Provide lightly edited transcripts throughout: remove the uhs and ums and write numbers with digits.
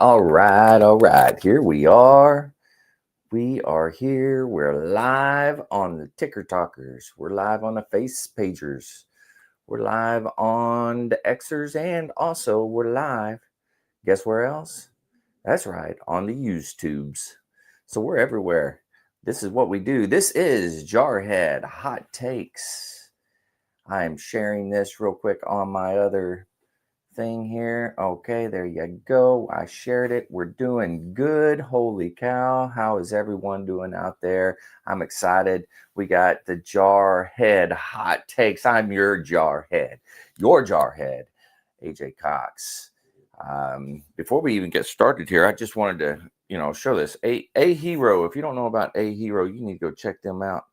All right, all right. Here we are. We are here. We're live on the Ticker Talkers. We're live on the Face Pagers. We're live on the Xers, and also we're live. Guess where else? That's right, on the YouTubes. So we're everywhere. This is what we do. This is Jarhead Hot Takes. I am sharing this real quick on my other thing here. Okay, there you go. I shared it. We're doing good. Holy cow. How is everyone doing out there? I'm excited. We got the Jarhead Hot Takes. I'm your Jarhead. Your Jarhead, AJ Cox. Before we even get started here, I just wanted to, show this. A Hero. If you don't know about A Hero, you need to go check them out.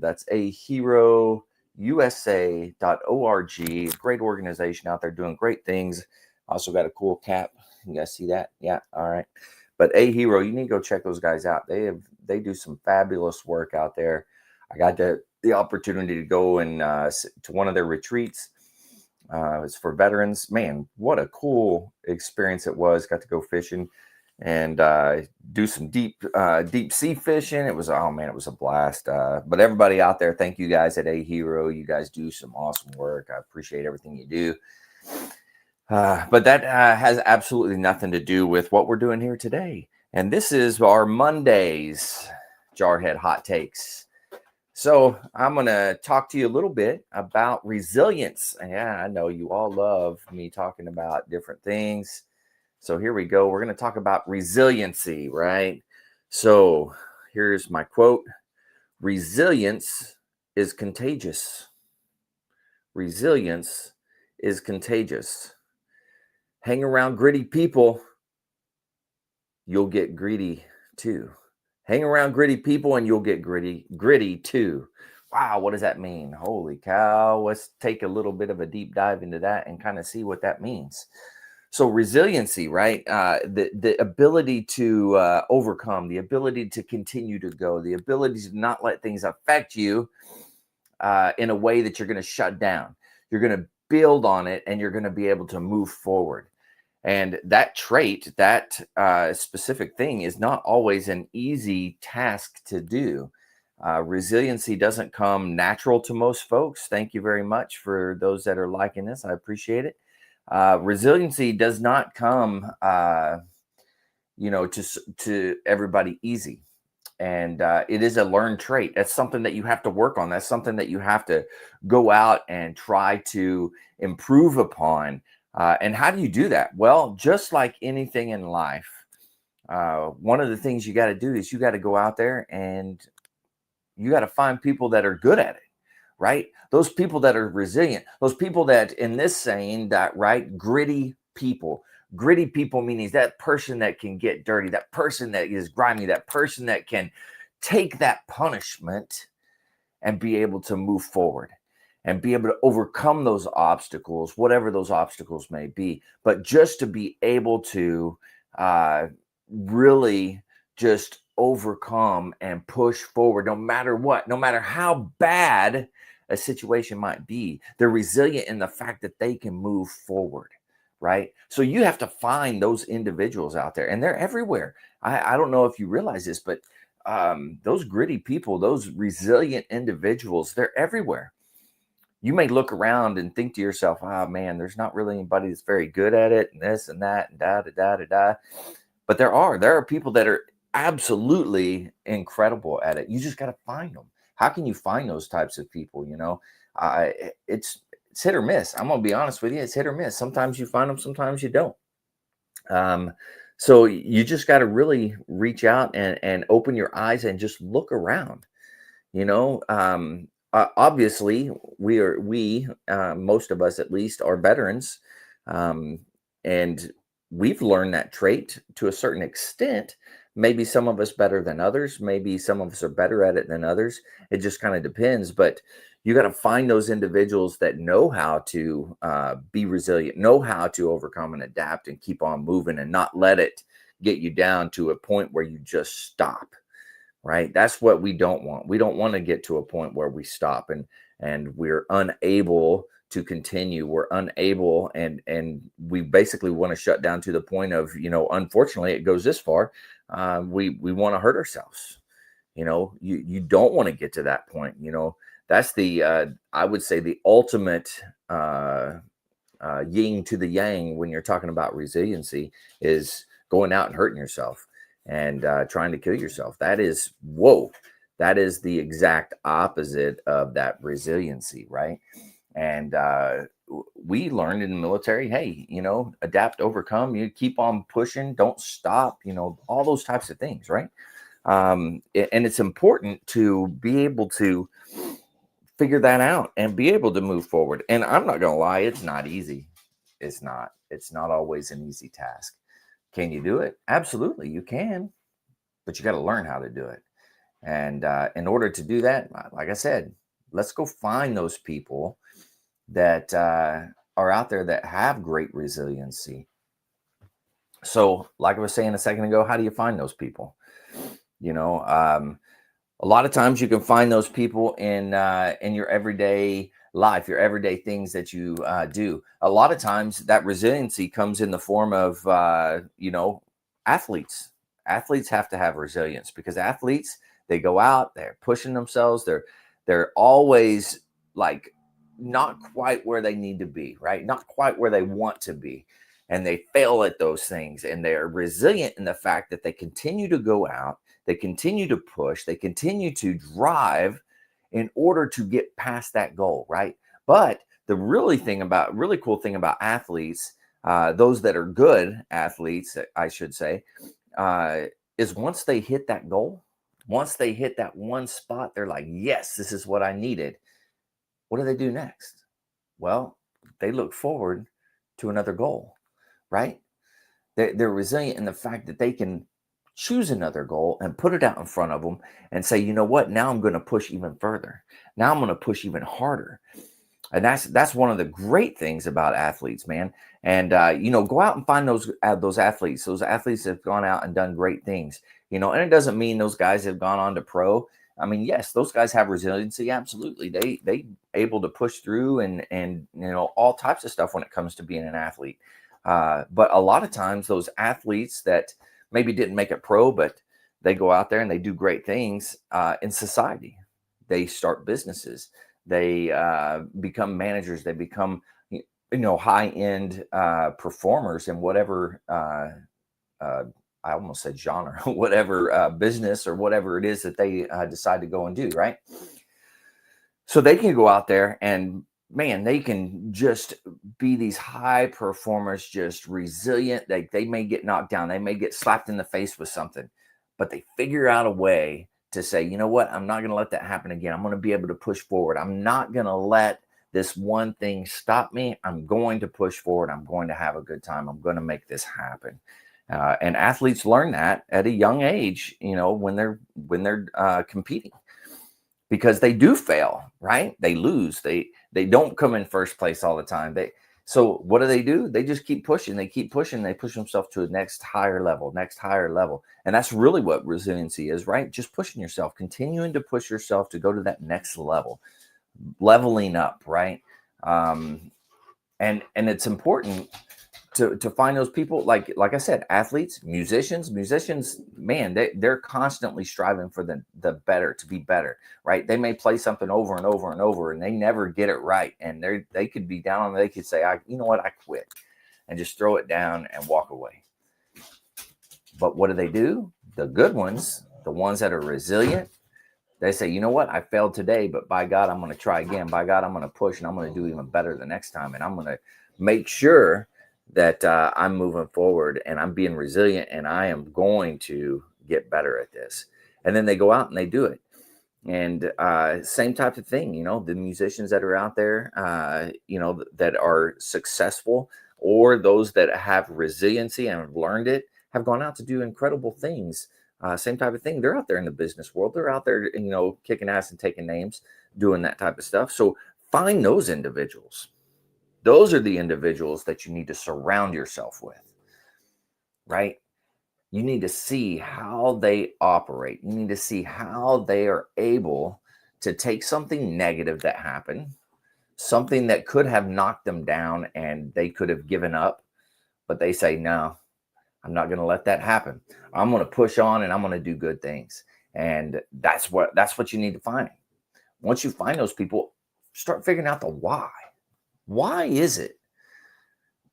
That's A Hero USA.org. Great organization out there doing great things. Also got a cool cap. You guys see that? Yeah. All right. But A Hero, you need to go check those guys out. They do some fabulous work out there. I got the opportunity to go and to one of their retreats. It's for veterans. Man, what a cool experience it was. Got to go fishing and do some deep sea fishing. It was it was a blast. But everybody out there, thank you guys at A Hero. You guys do some awesome work. I appreciate everything you do. But that has absolutely nothing to do with what we're doing here today. And this is our Mondays Jarhead Hot Takes. So I'm going to talk to you a little bit about resilience. Yeah, I know you all love me talking about different things. So here we go. We're going to talk about resiliency, right? So here's my quote. Resilience is contagious. Resilience is contagious. Hang around gritty people, you'll get greedy too. Hang around gritty people and you'll get gritty too. Wow, what does that mean? Holy cow. Let's take a little bit of a deep dive into that and kind of see what that means. So resiliency, right? The ability to overcome, the ability to continue to go, the ability to not let things affect you in a way that you're going to shut down. You're going to build on it and you're going to be able to move forward. And that trait, that specific thing is not always an easy task to do. Resiliency doesn't come natural to most folks. Thank you very much for those that are liking this. I appreciate it. Resiliency does not come, to everybody easy. And it is a learned trait. That's something that you have to work on. That's something that you have to go out and try to improve upon. And how do you do that? Well, just like anything in life, one of the things you got to do is you got to go out there and you got to find people that are good at it. Right? Those people that are resilient, those people that in this saying that, right? Gritty people meaning that person that can get dirty, that person that is grimy, that person that can take that punishment and be able to move forward and be able to overcome those obstacles, whatever those obstacles may be. But just to be able to really just overcome and push forward no matter what, no matter how bad a situation might be. They're resilient in the fact that they can move forward, right? So you have to find those individuals out there, and they're everywhere. I don't know if you realize this, but those gritty people, those resilient individuals, they're everywhere. You may look around and think to yourself, oh man, there's not really anybody that's very good at it, and this and that, and da. But there are people that are absolutely incredible at it. You just got to find them. How can you find those types of people? It's hit or miss. I'm going to be honest with you. It's hit or miss. Sometimes you find them, sometimes you don't. So you just got to really reach out and open your eyes and just look around. Obviously, we most of us at least are veterans, and we've learned that trait to a certain extent. Maybe some of us better than others. Maybe some of us are better at it than others. It just kind of depends. But you got to find those individuals that know how to be resilient, know how to overcome and adapt and keep on moving and not let it get you down to a point where you just stop. Right? That's what we don't want. We don't want to get to a point where we stop and we're unable to continue. We're unable, and we basically want to shut down to the point of, unfortunately, it goes this far. We want to hurt ourselves. You don't want to get to that point. That's the I would say the ultimate yin to the yang when you're talking about resiliency is going out and hurting yourself and trying to kill yourself. That is, whoa, that is the exact opposite of that resiliency, right? And we learned in the military, hey, adapt, overcome, you keep on pushing, don't stop, all those types of things, right? And it's important to be able to figure that out and be able to move forward. And I'm not going to lie, it's not easy. It's not always an easy task. Can you do it? Absolutely, you can, but you got to learn how to do it. And in order to do that, like I said, let's go find those people that are out there that have great resiliency. So, like I was saying a second ago, how do you find those people? A lot of times you can find those people in your everyday life, your everyday things that you do. A lot of times that resiliency comes in the form of athletes. Athletes have to have resilience because athletes, they go out, they're pushing themselves, they're always like not quite where they need to be, right? Not quite where they want to be. And they fail at those things, and they're resilient in the fact that they continue to go out, they continue to push, they continue to drive in order to get past that goal, right? But the really cool thing about athletes, those that are good athletes, I should say, is once they hit that goal, once they hit that one spot, they're like, yes, this is what I needed. What do they do next? Well, they look forward to another goal, right? They're resilient in the fact that they can choose another goal and put it out in front of them and say, you know what, now I'm going to push even further. Now I'm going to push even harder. And that's one of the great things about athletes, man. And go out and find those athletes. Those athletes have gone out and done great things. And it doesn't mean those guys have gone on to pro. I mean, yes, those guys have resiliency. Absolutely, they able to push through and all types of stuff when it comes to being an athlete. But a lot of times, those athletes that maybe didn't make it pro, but they go out there and they do great things in society. They start businesses. They become managers. They become, high-end performers in whatever, I almost said genre, whatever business or whatever it is that they decide to go and do, right? So they can go out there and, man, they can just be these high performers, just resilient. They may get knocked down. They may get slapped in the face with something, but they figure out a way to say, you know what, I'm not going to let that happen again. I'm going to be able to push forward. I'm not going to let this one thing stop me. I'm going to push forward. I'm going to have a good time. I'm going to make this happen. And athletes learn that at a young age, when they're competing, because they do fail, right? They lose. They don't come in first place all the time. So what do? They just keep pushing. They keep pushing. They push themselves to the next higher level. And that's really what resiliency is, right? Just pushing yourself, continuing to push yourself to go to that next level, leveling up, right? And it's important to find those people, like I said, athletes, musicians, man, they're constantly striving for the better, to be better, right? They may play something over and over and over and they never get it right. And they could be down on, they could say, you know what, I quit, and just throw it down and walk away. But what do? The good ones, the ones that are resilient, they say, you know what, I failed today, but by God, I'm going to try again. By God, I'm going to push and I'm going to do even better the next time. And I'm going to make sure that I'm moving forward and I'm being resilient and I am going to get better at this. And then they go out and they do it. And same type of thing, the musicians that are out there, that are successful, or those that have resiliency and have learned it, have gone out to do incredible things. Same type of thing. They're out there in the business world. They're out there, kicking ass and taking names, doing that type of stuff. So find those individuals. Those are the individuals that you need to surround yourself with, right? You need to see how they operate. You need to see how they are able to take something negative that happened, something that could have knocked them down and they could have given up, but they say, no, I'm not going to let that happen. I'm going to push on and I'm going to do good things. And that's what you need to find. Once you find those people, start figuring out the why. Why is it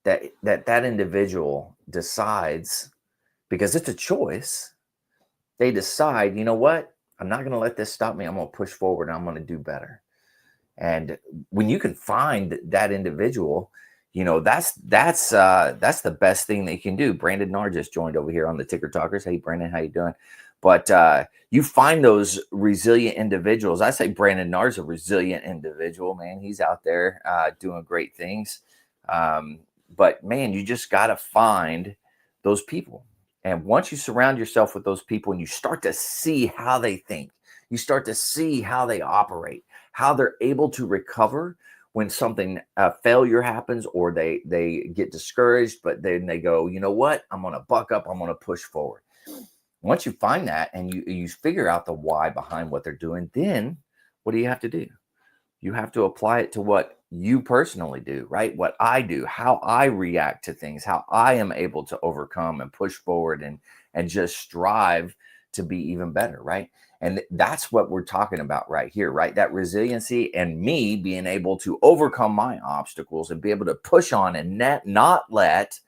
that individual decides, because it's a choice, they decide, you know what, I'm not going to let this stop me. I'm going to push forward and I'm going to do better. And when you can find that individual, that's the best thing that you can do. Brandon Narr just joined over here on the Ticker Talkers. Hey, Brandon, how you doing? But you find those resilient individuals. I say Brandon Narr's a resilient individual, man. He's out there doing great things. But man, you just got to find those people. And once you surround yourself with those people and you start to see how they think, you start to see how they operate, how they're able to recover when something failure happens, or they get discouraged, but then they go, you know what, I'm going to buck up, I'm going to push forward. Once you find that and you figure out the why behind what they're doing, then what do you have to do? You have to apply it to what you personally do, right? What I do, how I react to things, how I am able to overcome and push forward and just strive to be even better, right? And that's what we're talking about right here, right? That resiliency and me being able to overcome my obstacles and be able to push on and not let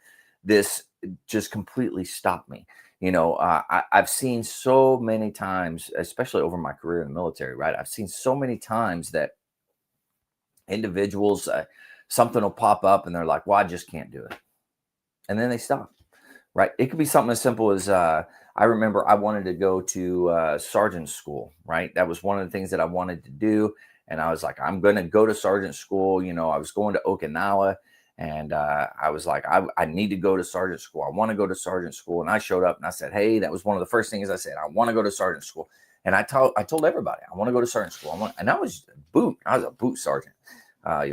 this just completely stop me. I've seen so many times, especially over my career in the military, right? I've seen so many times that individuals, something will pop up and they're like, well, I just can't do it. And then they stop, right? It could be something as simple as, I remember I wanted to go to sergeant school, right? That was one of the things that I wanted to do. And I was like, I'm going to go to sergeant school. I was going to Okinawa, and I was like, I need to go to sergeant school. I want to go to sergeant school. And I showed up and I said, hey, that was one of the first things I said. I want to go to sergeant school. And I told everybody, I want to go to sergeant school. And I was a boot sergeant,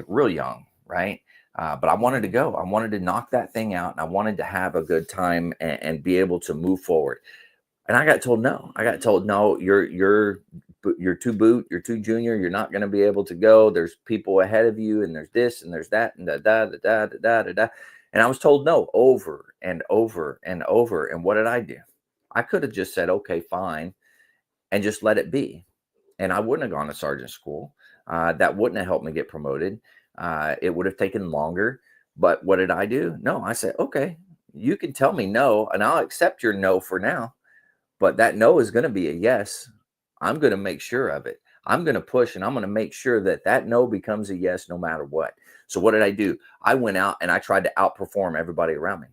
real young, right? But I wanted to go. I wanted to knock that thing out, and I wanted to have a good time and be able to move forward. And I got told no. I got told no. You're too boot. You're too junior. You're not going to be able to go. There's people ahead of you, and there's this and there's that and da da da da da da da. And I was told no over and over and over. And what did I do? I could have just said, okay, fine, and just let it be. And I wouldn't have gone to sergeant school. That wouldn't have helped me get promoted. It would have taken longer. But what did I do? No, I said, okay, you can tell me no, and I'll accept your no for now. But that no is going to be a yes. I'm going to make sure of it. I'm going to push, and I'm going to make sure that no becomes a yes no matter what. So what did I do? I went out and I tried to outperform everybody around me.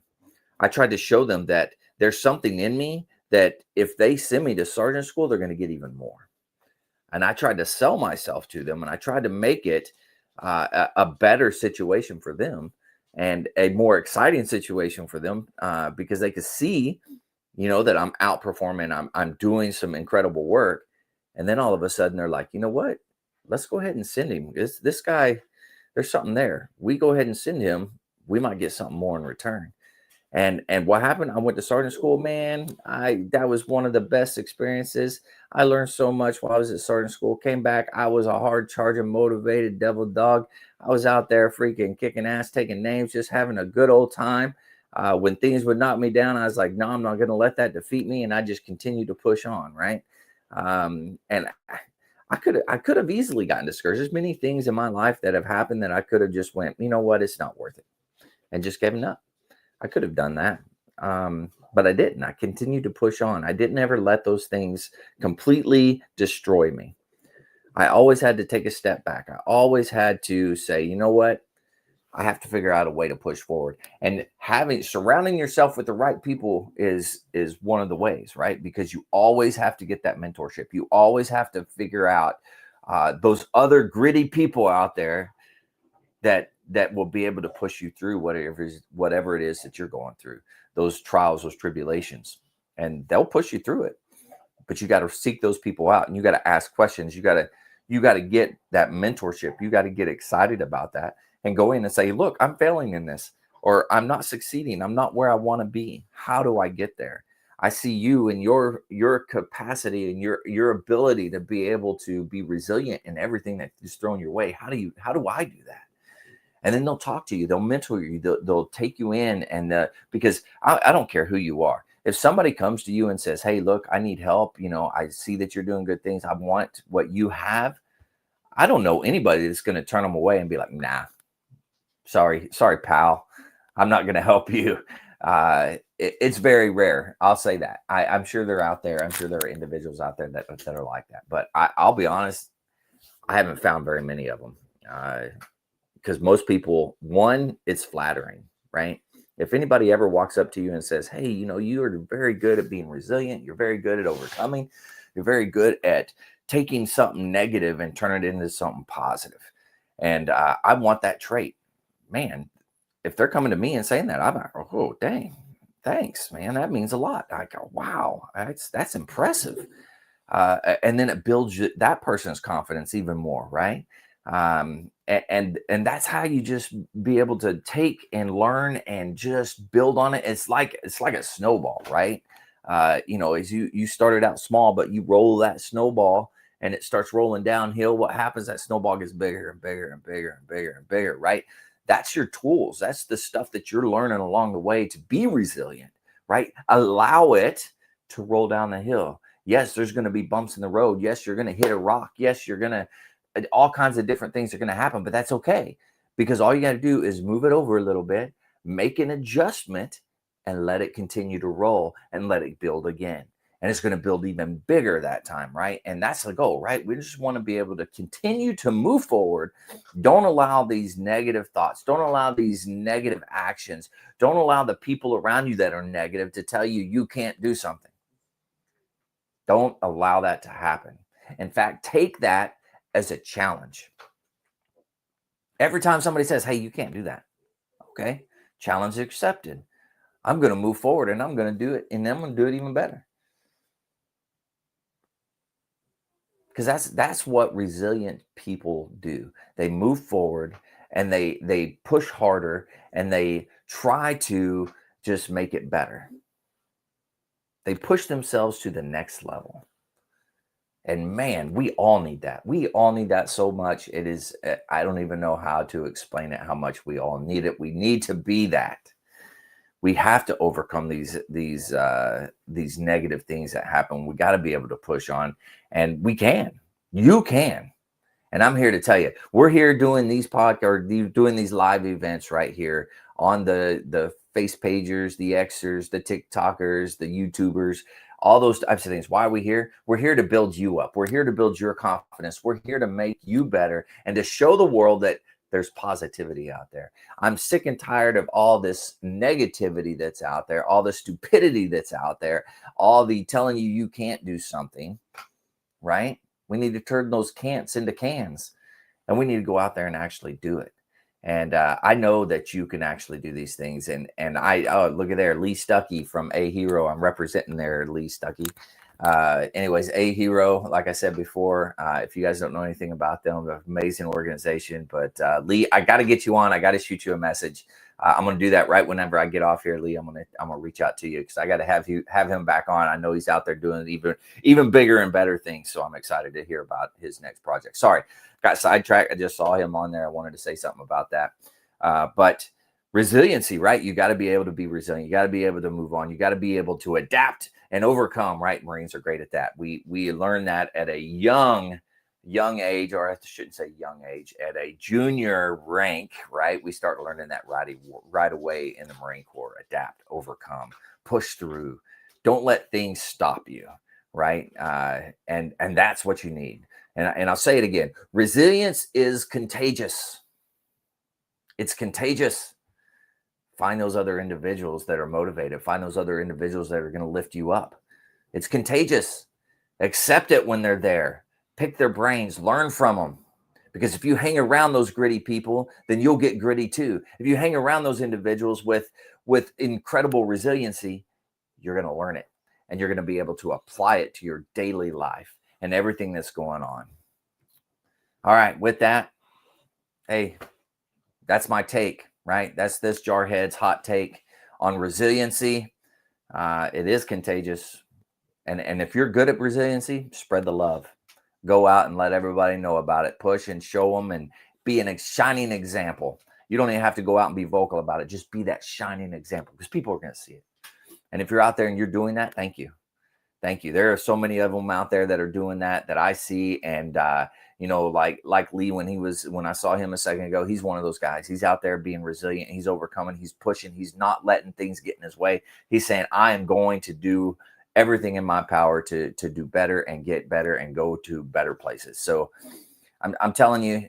I tried to show them that there's something in me that if they send me to sergeant school, they're going to get even more. And I tried to sell myself to them, and I tried to make it a better situation for them and a more exciting situation for them because they could see, that I'm outperforming, I'm doing some incredible work. And then all of a sudden they're like, you know what? Let's go ahead and send him. This guy, there's something there. We go ahead and send him. We might get something more in return. And what happened? I went to sergeant school, man. That was one of the best experiences. I learned so much while I was at sergeant school. Came back, I was a hard charging, motivated devil dog. I was out there freaking kicking ass, taking names, just having a good old time. When things would knock me down, I was like, no, I'm not going to let that defeat me. And I just continued to push on, right? And I could have easily gotten discouraged. There's many things in my life that have happened that I could have just went, you know what, it's not worth it, and just given up. I could have done that, but I didn't. I continued to push on. I didn't ever let those things completely destroy me. I always had to take a step back. I always had to say, you know what? I have to figure out a way to push forward. And surrounding yourself with the right people is one of the ways, right? Because you always have to get that mentorship. You always have to figure out those other gritty people out there that will be able to push you through whatever it is that you're going through, those trials, those tribulations, and they'll push you through it. But you got to seek those people out, and you got to ask questions. You got to get that mentorship. You got to get excited about that and go in and say, look, I'm failing in this, or I'm not succeeding. I'm not where I want to be. How do I get there? I see you and your capacity and your ability to be able to be resilient in everything that is thrown your way. How do I do that? And then they'll talk to you, they'll mentor you, they'll take you in, and because I don't care who you are. If somebody comes to you and says, hey, look, I need help, I see that you're doing good things, I want what you have, I don't know anybody that's going to turn them away and be like, nah, sorry, pal, I'm not going to help you. It's very rare. I'll say that. I'm sure they're out there. I'm sure there are individuals out there that are like that. But I'll be honest, I haven't found very many of them. Because most people, one, it's flattering, right? If anybody ever walks up to you and says, hey, you are very good at being resilient, you're very good at overcoming, you're very good at taking something negative and turn it into something positive. And I want that trait. Man, if they're coming to me and saying that, I'm like, oh, dang, thanks, man. That means a lot. I go, wow, that's impressive. And then it builds that person's confidence even more, right? And that's how you just be able to take and learn and just build on it. It's like a snowball, right? As you started out small, but you roll that snowball and it starts rolling downhill. What happens? That snowball gets bigger and bigger and bigger and bigger and bigger, right? That's your tools. That's the stuff that you're learning along the way to be resilient, right? Allow it to roll down the hill. Yes, there's going to be bumps in the road. Yes, you're going to hit a rock. Yes, you're going to, all kinds of different things are going to happen, but that's okay, because all you got to do is move it over a little bit, make an adjustment, and let it continue to roll and let it build again. And it's going to build even bigger that time, right? And that's the goal, right? We just want to be able to continue to move forward. Don't allow these negative thoughts. Don't allow these negative actions. Don't allow the people around you that are negative to tell you you can't do something. Don't allow that to happen. In fact, take that as a challenge. Every time somebody says, hey, you can't do that. Okay, challenge accepted. I'm going to move forward and I'm going to do it, and I'm going to do it even better. Because that's what resilient people do. They move forward and they push harder and they try to just make it better. They push themselves to the next level. And man, we all need that. We all need that so much. It is, I don't even know how to explain it, how much we all need it. We need to be that. We have to overcome these negative things that happen. We got to be able to push on, and we can. You can. And I'm here to tell you, we're here doing these podcasts, doing these live events right here on the face pagers, the Xers, the TikTokers, the YouTubers, all those types of things. Why are we here? We're here to build you up. We're here to build your confidence. We're here to make you better and to show the world that there's positivity out there. I'm sick and tired of all this negativity that's out there, all the stupidity that's out there, all the telling you can't do something, right? We need to turn those can'ts into cans, and we need to go out there and actually do it. And I know that you can actually do these things. And look at there, Lee Stuckey from A Hero. I'm representing there, Lee Stuckey. Anyways, A Hero, like I said before, if you guys don't know anything about them, they're an amazing organization. But Lee, I got to get you on. I got to shoot you a message. I'm going to do that right whenever I get off here, Lee. I'm gonna reach out to you because I got to have him back on. I know he's out there doing even bigger and better things. So I'm excited to hear about his next project. Sorry, got sidetracked. I just saw him on there. I wanted to say something about that. But resiliency, right? You got to be able to be resilient. You got to be able to move on. You got to be able to adapt and overcome, right? Marines are great at that. We learn that at a young age, or I shouldn't say young age, at a junior rank, right? We start learning that right away in the Marine Corps. Adapt, overcome, push through. Don't let things stop you, right? And that's what you need. And I'll say it again. Resilience is contagious. It's contagious. Find those other individuals that are motivated. Find those other individuals that are going to lift you up. It's contagious. Accept it when they're there. Pick their brains. Learn from them. Because if you hang around those gritty people, then you'll get gritty too. If you hang around those individuals with incredible resiliency, you're going to learn it. And you're going to be able to apply it to your daily life and everything that's going on. All right. With that, hey, that's my take. Right? That's this Jarhead's hot take on resiliency. It is contagious. And if you're good at resiliency, spread the love. Go out and let everybody know about it. Push and show them and be a shining example. You don't even have to go out and be vocal about it. Just be that shining example because people are going to see it. And if you're out there and you're doing that, thank you. Thank you. There are so many of them out there that are doing that I see. And, like Lee, when I saw him a second ago, he's one of those guys. He's out there being resilient. He's overcoming. He's pushing. He's not letting things get in his way. He's saying, I am going to do everything in my power to do better and get better and go to better places. So I'm telling you,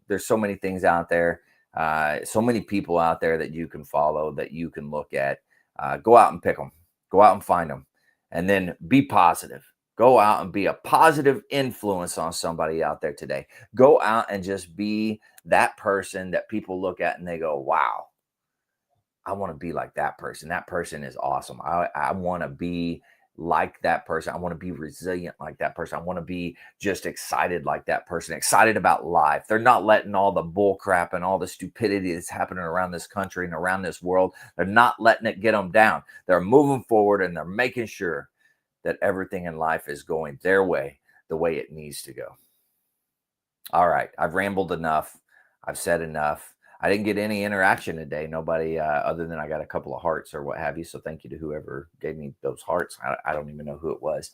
there's so many things out there, so many people out there that you can follow, that you can look at. Go out and pick them. Go out and find them. And then be positive. Go out and be a positive influence on somebody out there today. Go out and just be that person that people look at and they go, wow, I want to be like that person. That person is awesome. I want to be like that person. I want to be resilient like that person. I want to be just excited like that person, excited about life. They're not letting all the bull crap and all the stupidity that's happening around this country and around this world. They're not letting it get them down. They're moving forward and they're making sure that everything in life is going their way, the way it needs to go. All right. I've rambled enough. I've said enough. I didn't get any interaction today. Nobody, other than I got a couple of hearts or what have you. So thank you to whoever gave me those hearts. I don't even know who it was.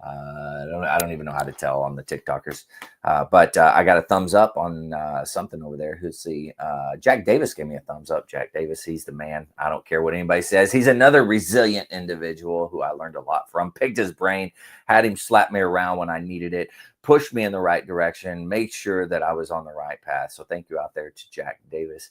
I don't even know how to tell on the TikTokers. But I got a thumbs up on something over there. Who's the Jack Davis gave me a thumbs up. Jack Davis, he's the man. I don't care what anybody says. He's another resilient individual who I learned a lot from. Picked his brain, had him slap me around when I needed it, pushed me in the right direction, made sure that I was on the right path. So thank you out there to Jack Davis.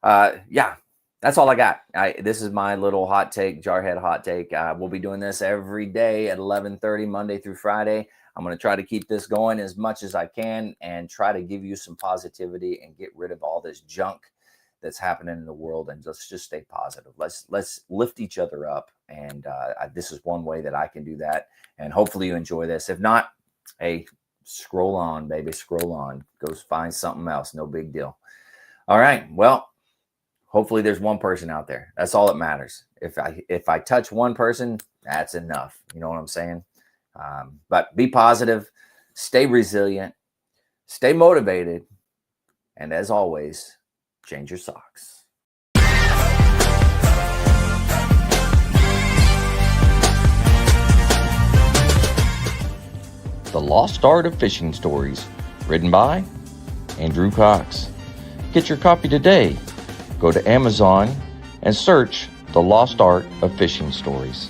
Yeah. That's all I got. This is my little hot take, Jarhead Hot Take. We'll be doing this every day at 11:30, Monday through Friday. I'm going to try to keep this going as much as I can and try to give you some positivity and get rid of all this junk that's happening in the world, and let's just stay positive. Let's lift each other up, and this is one way that I can do that, and hopefully you enjoy this. If not, hey, scroll on, baby, scroll on. Go find something else. No big deal. All right, well, hopefully there's one person out there. That's all that matters. If I touch one person, that's enough. You know what I'm saying? But be positive, stay resilient, stay motivated, and as always, change your socks. The Lost Art of Fishing Stories, written by Andrew Cox. Get your copy today. Go to Amazon and search The Lost Art of Fishing Stories.